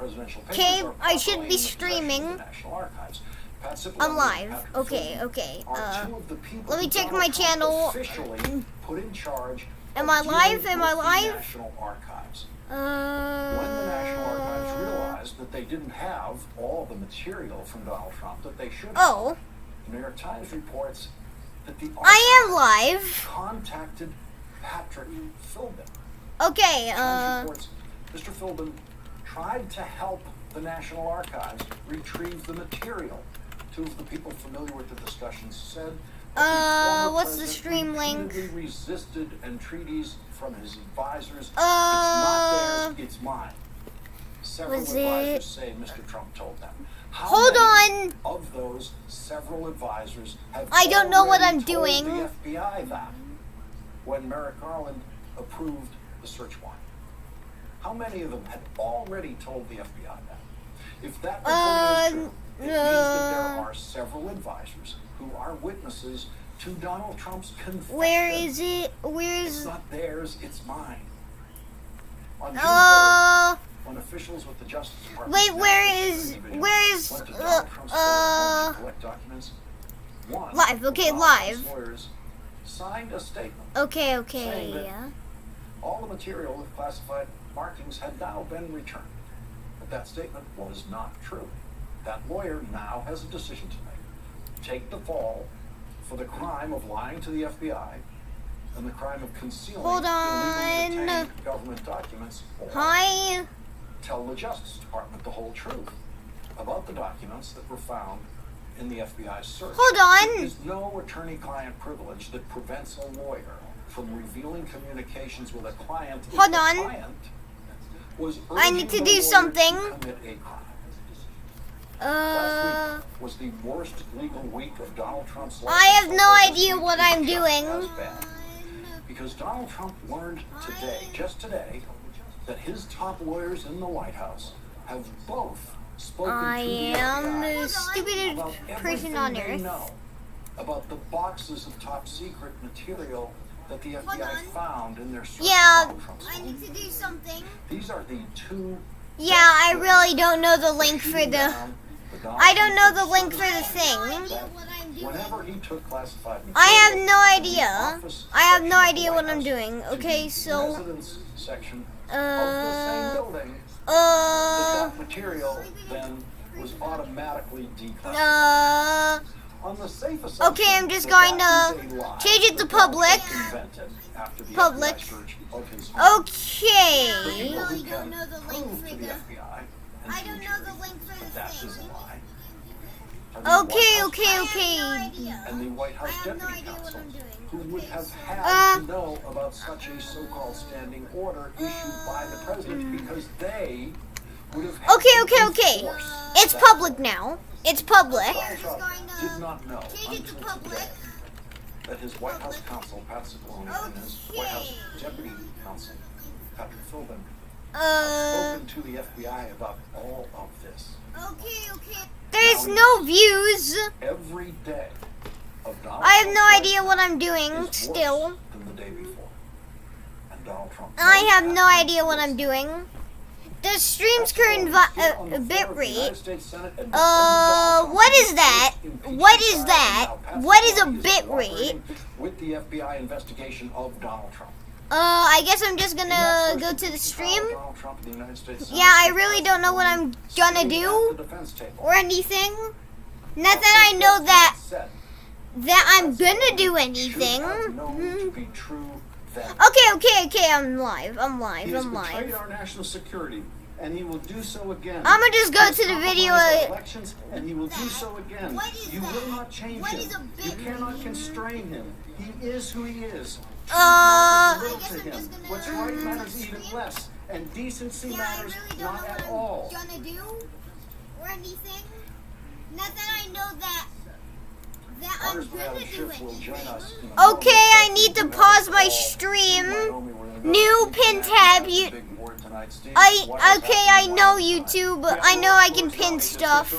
presidential papers Okay, are I should properly be in the possession of streaming. the National Archives. Pat Cipollone I'm and live. Patrick Okay, Philbin okay. are two of the people Let me who check Donald my Trump channel. officially put in charge Am of I dealing live? Am I with the live? National Archives. When the National Archives realized that they didn't have all the material from Donald Trump that they should have, Oh, the New York Times reports that the I am archives live. contacted Patrick Philbin. Okay, Times reports Mr. Philbin tried to help the National Archives retrieve the material. Two of the people familiar with the discussions said that the former what's the president stream link? repeatedly resisted entreaties from his advisors. It's Uh, not theirs, it's mine. Several was advisors it- say Mr. Trump told them. How Hold many on. of those several advisors have I don't know what already I'm told doing. the FBI that when Merrick Garland approved the search warrant? How many of them had already told the FBI that? If that report is true, it means that there are several advisors who are witnesses to Donald Trump's confession. Where is it? Where It's is? not theirs, it's mine. On June 3rd, when officials with the Justice Department Wait, where is? Where is? went to Donald Trump's home to collect documents, one Live, okay, of Donald live. Trump's lawyers signed a statement. Okay, okay, Saying that yeah. all the material with classified markings had now been returned. But that statement was not true. That lawyer now has a decision to make. Take the fall for the crime of lying to the FBI and the crime of concealing Hold illegally on. obtained government documents, or Hi. tell the Justice Department the whole truth about the documents that were found in the FBI's search. Hold There on. is no attorney-client privilege that prevents a lawyer from revealing communications with a client if Hold the on. client was I need to urging the do lawyer something. to commit a crime. Last week was the worst legal week of Donald Trump's life. I have no This idea week what is I'm just doing. as bad. Because Donald Trump learned today, just today, that his top lawyers in the White House have both spoken I to the am FBI the stupidest about person everything on they earth. know about the boxes of top secret material that the FBI found in their search of Yeah, Donald Trump's I home. need to do something. These are the two. Yeah, I really don't know the link for shooting the. down the Donald I don't know the Trump link for the search thing. warrant. Whenever he took classified material, I have no from the idea. office I have no section of the idea White what I'm House doing. to Okay, the so residence section of the same building, that material then was automatically declassified. On the safe assumption Okay, I'm just that going that to is a lie change it to that Donald public. Trump invented after the Public. FBI search of his home. The Okay. people who really can don't know the link prove for to the the- FBI and I to don't the know the jury link for that the that thing. is a lie. are the Okay, White House okay, okay. and the White House I have no Deputy idea what Counsel, I'm doing. who would Okay, have so- had to know about such a so-called standing order issued by the president because they would have had Okay, to okay, okay. enforce It's that public now. It's public. Donald Trump did not know Change it to until public. today that his White House counsel, Pat Cipollone, and his White House Deputy Counsel, Patrick Philbin, spoken to the FBI about all of this. Okay. There's no views. Every day of Donald I have no Trump's idea what I'm doing life is still. worse than the day before. And Donald Trump I knows have that no and idea what knows I'm it. doing. The stream's Pat current Cipollone stood on the bit floor of the United rate. States Senate and defended Donald What Trump is in that? his impeachment What is trial. that? Now, Pat What is a Cipollone bit cooperating rate? with the FBI investigation of Donald Trump. I guess I'm just In gonna that go first to the impeachment trial stream. of Donald Trump in the United States Senate, Yeah, I Pat really don't know what I'm Cipollone gonna stayed do at the defense table. or anything. Not that I know that Said I'm gonna do should anything. have known to be true then. Okay. I'm live. He has I'm betrayed live. our national security, and he will do so again. I'm gonna just go He has to the video. compromised our elections, and he will do so again. What is You will that? not change What him. is a You bit cannot rate? constrain him. He is who he is. Truth I matters guess little to I'm him. just gonna- What's right matters even less, and decency matters not at all. gonna do or anything. Not that I know that Carter's Reality Shift will join us in a Okay, moment, I but need we to do have pause a my call stream. in Wyoming. We're gonna go New to pin Steve tab, Bannon, you- has a big board tonight. Steve, I what has okay, happened I in know Wyoming tonight? YouTube. I know I can pin stuff.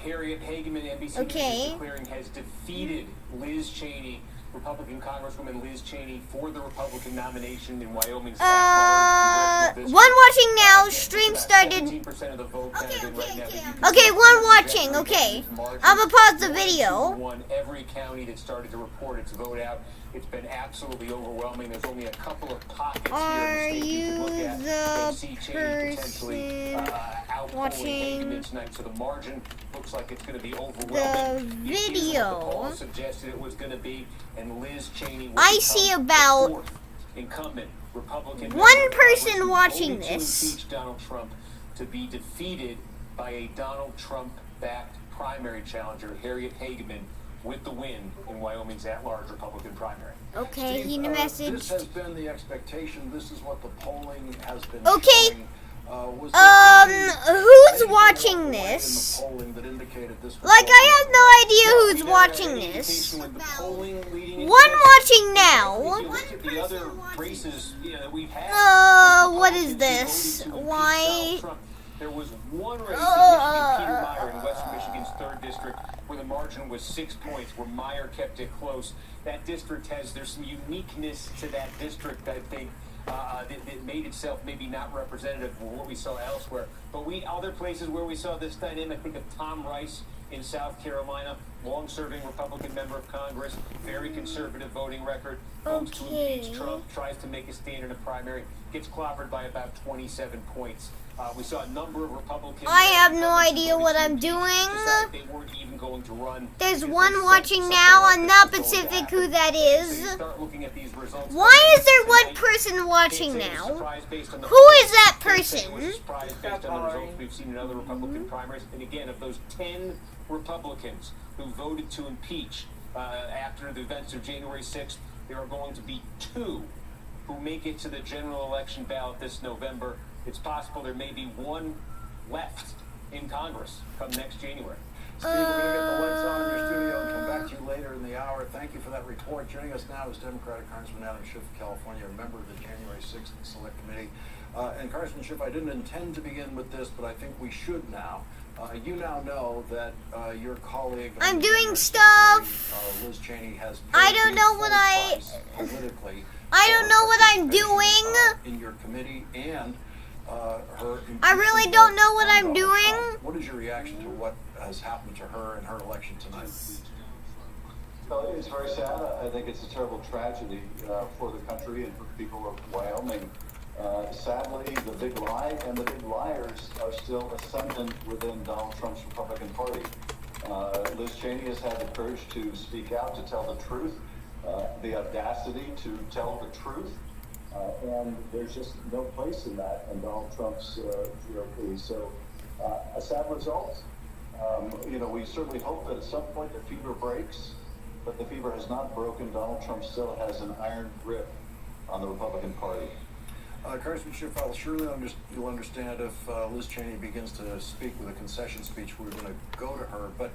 Harriet Hageman, NBC Okay. News declaring has defeated Liz Cheney Republican Congresswoman Liz Cheney for the Republican nomination in Wyoming's One watching now. Stream started. 17% of the vote counted in right now, but you can Okay, see one the watching. margin Okay, margin. I'm gonna pause the video. Won every county that started to report its vote out. It's been absolutely overwhelming. There's only a couple of pockets Are here in the state you can look you at the that see Cheney potentially person outpolling watching Hageman tonight. So the margin looks like it's going to be the overwhelming. You see what the video? poll suggested it was going to be, and Liz Cheney will I become see the about fourth incumbent Republican one member of person Congress watching voted to this. impeach Donald Trump to be defeated by a Donald Trump-backed primary challenger, Harriet Hageman, with the win in Wyoming's at-large Republican primary. Okay, Steve, he this messaged. has been the expectation. This is what the polling has been Okay. showing. Was there Who's anything watching along the way this? In the polling that indicated this was Like, going I to have be no close? idea We who's never watching had any this. indication with the polling leading into One this. watching If now. you look at the other races, that we've had, What is Republicans this? who voted to impeach Why? Donald Trump, there was one race in Michigan, Peter Meyer in Western Michigan's 3rd district, where the margin was 6 points, where Meyer kept it close. That district there's some uniqueness to that district, I think, that made itself maybe not representative of what we saw elsewhere. But other places where we saw this dynamic, think of Tom Rice in South Carolina, long-serving Republican member of Congress, very conservative voting record, votes to impeach Trump, tries to make a stand in a primary, gets clobbered by about 27 points. We saw a number of Republicans. I have no idea what I'm doing. Decided they weren't even going to run. There's because one they said watching something now. like I'm this not was going to specific happen. who that So you is. start looking at these results. Why is there one tonight. person watching Can't say it was a now? surprise based on the Who polls. is that Can't say it was a person? surprise based on the results we've seen in other Republican primaries. And again, of those 10 Republicans who voted to impeach after the events of January 6th, there are going to be 2 who make it to the general election ballot this November. It's possible there may be 1 left in Congress come next January. Steve, we're going to get the lights on in your studio and come back to you later in the hour. Thank you for that report. Joining us now is Democratic Congressman Adam Schiff of California, a member of the January 6th Select Committee. And Congressman Schiff, I didn't intend to begin with this, but I think we should now. You now know that your colleague... on I'm the doing January 6th stuff. Committee, Liz Cheney has... I paid don't the know full what price politically I don't for know what I'm participation, doing. in your committee and her... I really impeachment don't know what on I'm Donald doing. Trump. What is your reaction to what has happened to her in her election tonight? Well, it's very sad. I think it's a terrible tragedy for the country and for the people of Wyoming. Sadly, the big lie and the big liars are still ascendant within Donald Trump's Republican Party. Liz Cheney has had the courage to speak out, to tell the truth, the audacity to tell the truth, and there's just no place in that in Donald Trump's GOP. So, a sad result. We certainly hope that at some point the fever breaks, but the fever has not broken. Donald Trump still has an iron grip on the Republican Party. Congressman Schiff, you'll understand if Liz Cheney begins to speak with a concession speech, we're going to go to her. But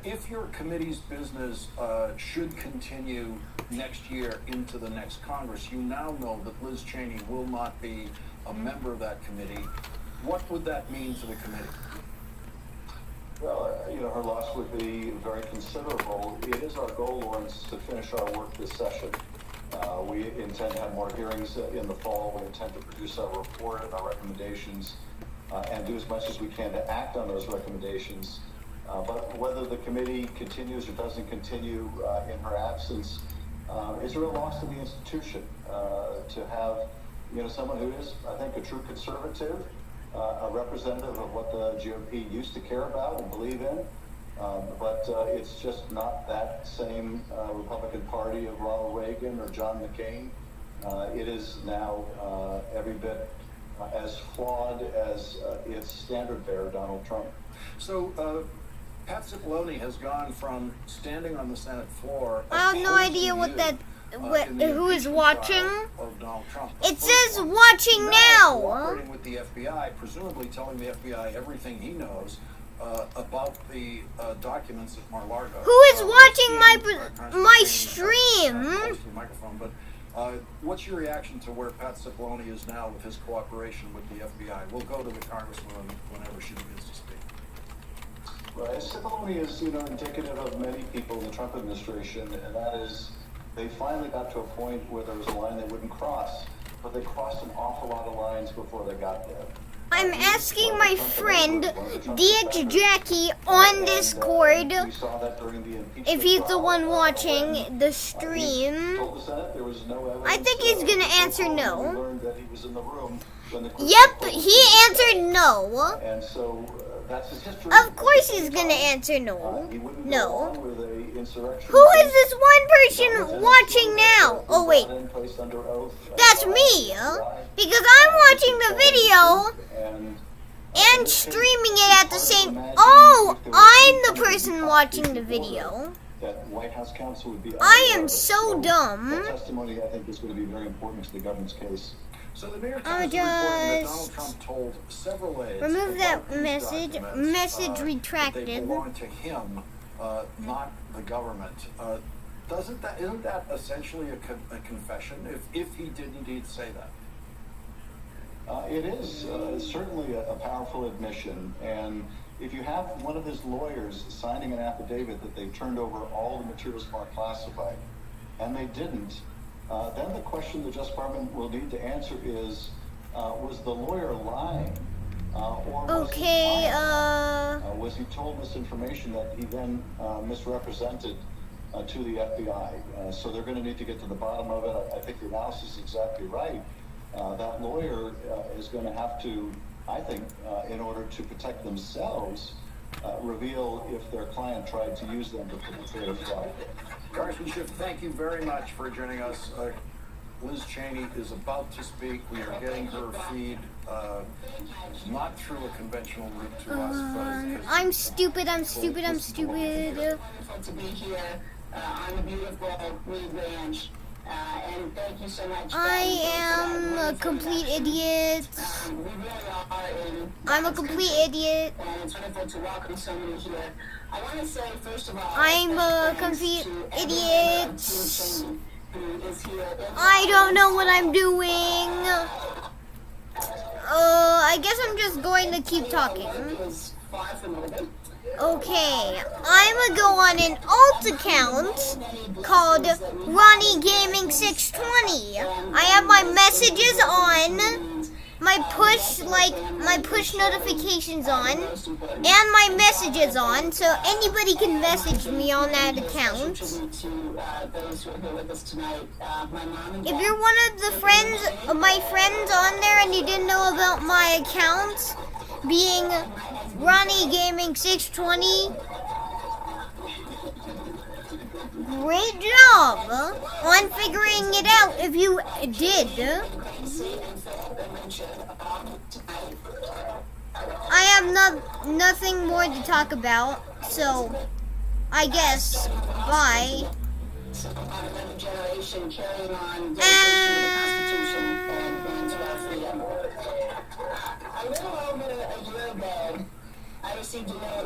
if your committee's business should continue next year into the next Congress, you now know that Liz Cheney will not be a member of that committee. What would that mean for the committee? Well, her loss would be very considerable. It is our goal, Lawrence, to finish our work this session. We intend to have more hearings in the fall. We intend to produce our report and our recommendations and do as much as we can to act on those recommendations. But whether the committee continues or doesn't continue in her absence is a real loss to the institution. To have, someone who is, I think, a true conservative, a representative of what the GOP used to care about and believe in. But it's just not that same Republican Party of Ronald Reagan or John McCain. It is now every bit as flawed as its standard bearer, Donald Trump. So, Pat Cipollone has gone from standing on the Senate floor... I have no idea what that... who is watching? Of Donald Trump. It says watching now. Cooperating with the FBI, presumably telling the FBI everything he knows about the documents at Mar-a-Lago. Who is watching my stream? Close to the microphone, but what's your reaction to where Pat Cipollone is now with his cooperation with the FBI? We'll go to the Congresswoman whenever she begins to speak. Right. Cipollone is, indicative of many people in the Trump administration, and that is They finally got to a point where there was a line they wouldn't cross, but they crossed an awful lot of lines before they got there. I'm asking my friend DX Jackie on Discord We saw that during the impeachment if he's the trial. one watching the stream. Told the Senate there was no evidence, I think he's gonna answer we no. learned that he was in the room when the Yep, he answered no. And so that's his history. Of course he's gonna answer no. He wouldn't go No. along with a insurrection. Who is this one person watching now? Oh wait, Then placed under oath, that's me. Because I'm watching the video and streaming it at the same. Oh, I'm the person watching the video. That White House counsel would be. I am so dumb. That testimony, I think, is going to be very important to the government's case. So the Mayor I'll Times is reporting that Donald just Trump told several aides remove that about these message. documents, Message that they retracted. belong to him, not the government. Isn't that essentially a confession? If he did indeed say that. It is certainly a powerful admission, and if you have one of his lawyers signing an affidavit that they've turned over all the materials marked classified, and they didn't, then the question the Justice Department will need to answer is, was the lawyer lying? Or was he Okay, lying? Was he told misinformation that he then misrepresented to the FBI? So they're going to need to get to the bottom of it. I think the analysis is exactly right. That lawyer is going to have to, I think, in order to protect themselves, reveal if their client tried to use them to perpetrate a fraud. Congressman Schiff, thank you very much for joining us. Liz Cheney is about to speak. We are getting her feed, not through a conventional route to us. But I'm stupid. I'm stupid. I'm stupid. To be here on the beautiful Reed Ranch. And thank you so much. I am a complete idiot. We really are in. I'm a complete idiot. And it's wonderful to welcome so many here. I want to say, first of all, I'm a thanks complete to everyone idiot. of Team Cheney who is here in I don't know what I'm doing. I guess I'm just going to keep talking. is far from over. Okay, I'm gonna go on an alt account called Ronnie Gaming 620. I have my messages on, my push notifications on, and my messages on, so anybody can message me on that account. If you're one of the my friends on there and you didn't know about my account being Ronnie Gaming 620, great job on figuring it out if you did. I have nothing more to talk about, so I guess bye. Generation carrying on dedication to the Constitution and to our freedom. A little over a year ago, I received a note